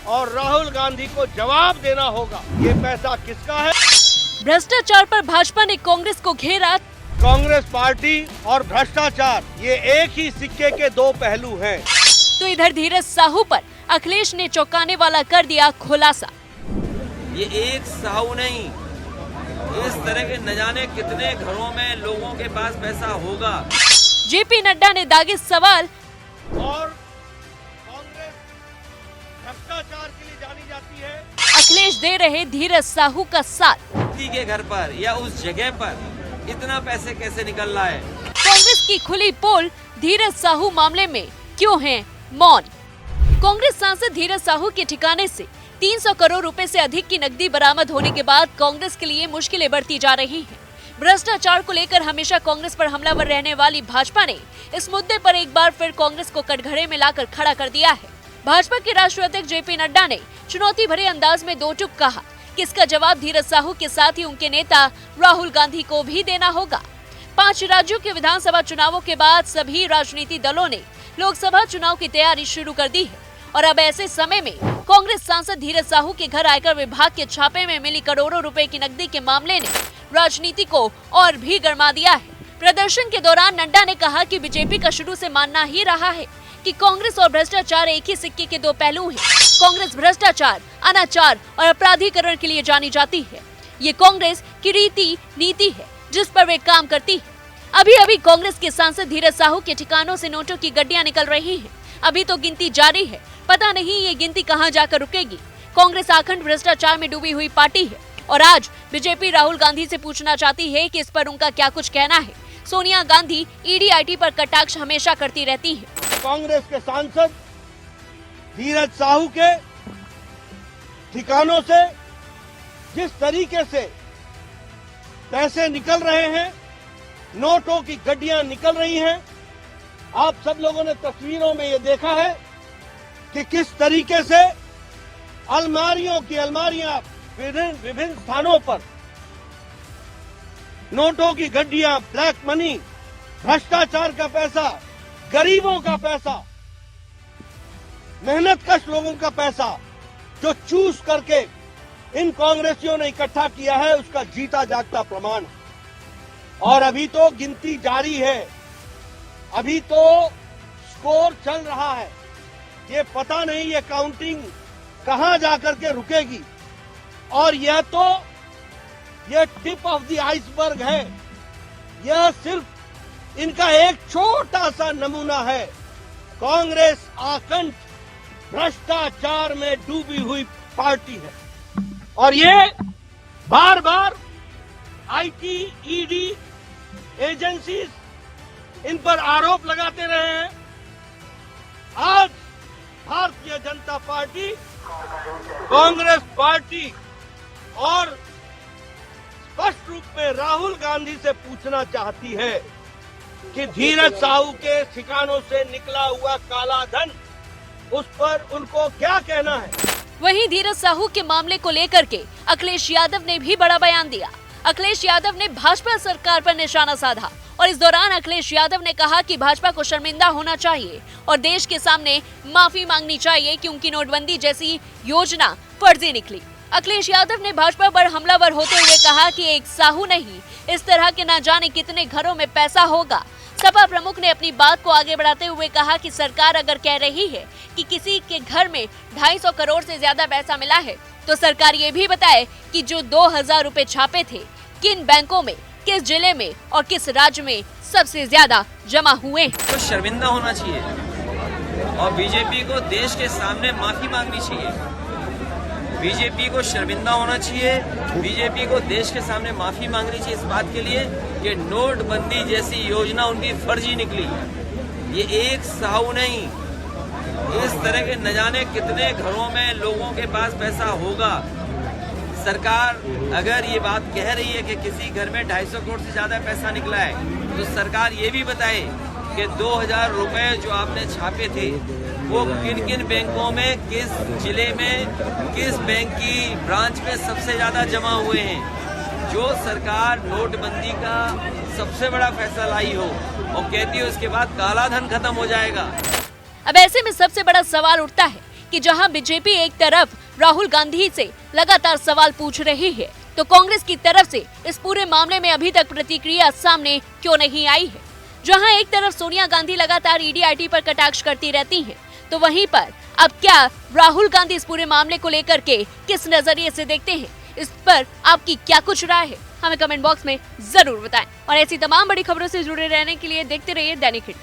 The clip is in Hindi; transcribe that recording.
और राहुल गांधी को जवाब देना होगा, ये पैसा किसका है। भ्रष्टाचार पर भाजपा ने कांग्रेस को घेरा। कांग्रेस पार्टी और भ्रष्टाचार ये एक ही सिक्के के दो पहलू हैं। तो इधर धीरज साहू पर अखिलेश ने चौंकाने वाला कर दिया खुलासा। ये एक साहू नहीं, इस तरह के न जाने कितने घरों में लोगों के पास पैसा होगा। जेपी नड्डा ने दागे सवाल। और कांग्रेस भ्रष्टाचार के लिए जानी जाती है। अखिलेश दे रहे धीरज साहू का साथ। व्यक्ति के घर पर या उस जगह पर इतना पैसे कैसे निकल रहा है। कांग्रेस की खुली पोल, धीरज साहू मामले में क्यों हैं मौन। कांग्रेस सांसद धीरज साहू के ठिकाने से 300 करोड़ रुपए से अधिक की नकदी बरामद होने के बाद कांग्रेस के लिए मुश्किलें बढ़ती जा रही हैं। भ्रष्टाचार को लेकर हमेशा कांग्रेस पर हमलावर रहने वाली भाजपा ने इस मुद्दे पर एक बार फिर कांग्रेस को कटघरे में लाकर खड़ा कर दिया है। भाजपा के राष्ट्रीय अध्यक्ष जेपी नड्डा ने चुनौती भरे अंदाज में दो टूक कहा कि इसका जवाब धीरज साहू के साथ ही उनके नेता राहुल गांधी को भी देना होगा। 5 राज्यों के विधानसभा चुनावों के बाद सभी राजनीतिक दलों ने लोकसभा चुनाव की तैयारी शुरू कर दी है और अब ऐसे समय में कांग्रेस सांसद धीरज साहू के घर आयकर विभाग के छापे में मिली करोड़ों रुपए की नकदी के मामले ने राजनीति को और भी गरमा दिया है। प्रदर्शन के दौरान नड्डा ने कहा कि बीजेपी का शुरू से मानना ही रहा है कि कांग्रेस और भ्रष्टाचार एक ही सिक्के के दो पहलू हैं। कांग्रेस भ्रष्टाचार, अनाचार और अपराधीकरण के लिए जानी जाती है। ये कांग्रेस की रीति नीति है जिस पर वे काम करती है। अभी अभी कांग्रेस के सांसद धीरज साहू के ठिकानों से नोटों की गड्डियां निकल रही हैं। अभी तो गिनती जारी है, पता नहीं ये गिनती कहां जाकर रुकेगी। कांग्रेस आखंड भ्रष्टाचार में डूबी हुई पार्टी है और आज बीजेपी राहुल गांधी से पूछना चाहती है कि इस पर उनका क्या कुछ कहना है। सोनिया गांधी ईडी पर कटाक्ष हमेशा करती रहती है। कांग्रेस के सांसद धीरज साहू के ठिकानों से जिस तरीके से पैसे निकल रहे हैं, नोटों की गड्डियां निकल रही हैं, आप सब लोगों ने तस्वीरों में ये देखा है कि किस तरीके से अलमारियों की अलमारियां विभिन्न स्थानों पर नोटों की गड्डियां, ब्लैक मनी, भ्रष्टाचार का पैसा, गरीबों का पैसा, मेहनतकश लोगों का पैसा जो चूस करके इन कांग्रेसियों ने इकट्ठा किया है, उसका जीता जागता प्रमाण है। और अभी तो गिनती जारी है, अभी तो स्कोर चल रहा है। ये पता नहीं ये काउंटिंग कहां जाकर के रुकेगी। और यह तो यह टिप ऑफ द आइसबर्ग है, यह सिर्फ इनका एक छोटा सा नमूना है। कांग्रेस आखंड भ्रष्टाचार में डूबी हुई पार्टी है और ये बार बार आईटी, ईडी एजेंसीज इन पर आरोप लगाते रहे हैं। आज भारतीय जनता पार्टी, कांग्रेस पार्टी और स्पष्ट रूप में राहुल गांधी से पूछना चाहती है कि धीरज साहू के ठिकानों से निकला हुआ काला धन, उस पर उनको क्या कहना है। वहीं धीरज साहू के मामले को लेकर के अखिलेश यादव ने भी बड़ा बयान दिया। अखिलेश यादव ने भाजपा सरकार पर निशाना साधा और इस दौरान अखिलेश यादव ने कहा कि भाजपा को शर्मिंदा होना चाहिए और देश के सामने माफी मांगनी चाहिए क्योंकि नोटबंदी जैसी योजना फर्जी निकली। अखिलेश यादव ने भाजपा पर हमलावर होते हुए कहा कि एक साहू नहीं, इस तरह के न जाने कितने घरों में पैसा होगा। सपा प्रमुख ने अपनी बात को आगे बढ़ाते हुए कहा कि सरकार अगर कह रही है कि किसी के घर में 250 करोड़ से ज्यादा पैसा मिला है तो सरकार ये भी बताए कि जो 2000 रुपए छापे थे किन बैंकों में, किस जिले में और किस राज्य में सबसे ज्यादा जमा हुए। तो शर्मिंदा होना चाहिए और बीजेपी को देश के सामने माफी मांगनी चाहिए। बीजेपी को शर्मिंदा होना चाहिए, बीजेपी को देश के सामने माफी मांगनी चाहिए इस बात के लिए कि नोटबंदी जैसी योजना उनकी फर्जी निकली। ये एक साहू नहीं, इस तरह के न जाने कितने घरों में लोगों के पास पैसा होगा। सरकार अगर ये बात कह रही है कि किसी घर में 250 करोड़ से ज्यादा पैसा निकला है तो सरकार ये भी बताए कि 2000 रुपए जो आपने छापे थे वो किन किन बैंकों में, किस जिले में, किस बैंक की ब्रांच में सबसे ज्यादा जमा हुए हैं। जो सरकार नोटबंदी का सबसे बड़ा फैसला लाई हो और कहती है उसके बाद काला धन खत्म हो जाएगा। अब ऐसे में सबसे बड़ा सवाल उठता है कि जहां बीजेपी एक तरफ राहुल गांधी से लगातार सवाल पूछ रही है, तो कांग्रेस की तरफ से इस पूरे मामले में अभी तक प्रतिक्रिया सामने क्यों नहीं आई है। जहां एक तरफ सोनिया गांधी लगातार ईडी पर कटाक्ष करती रहती हैं, तो वहीं पर अब क्या राहुल गांधी इस पूरे मामले को लेकर के किस नजरिए से देखते हैं, इस पर आपकी क्या कुछ राय है, हमें कमेंट बॉक्स में जरूर बताएं। और ऐसी तमाम बड़ी खबरों से जुड़े रहने के लिए देखते रहिए दैनिक हिट।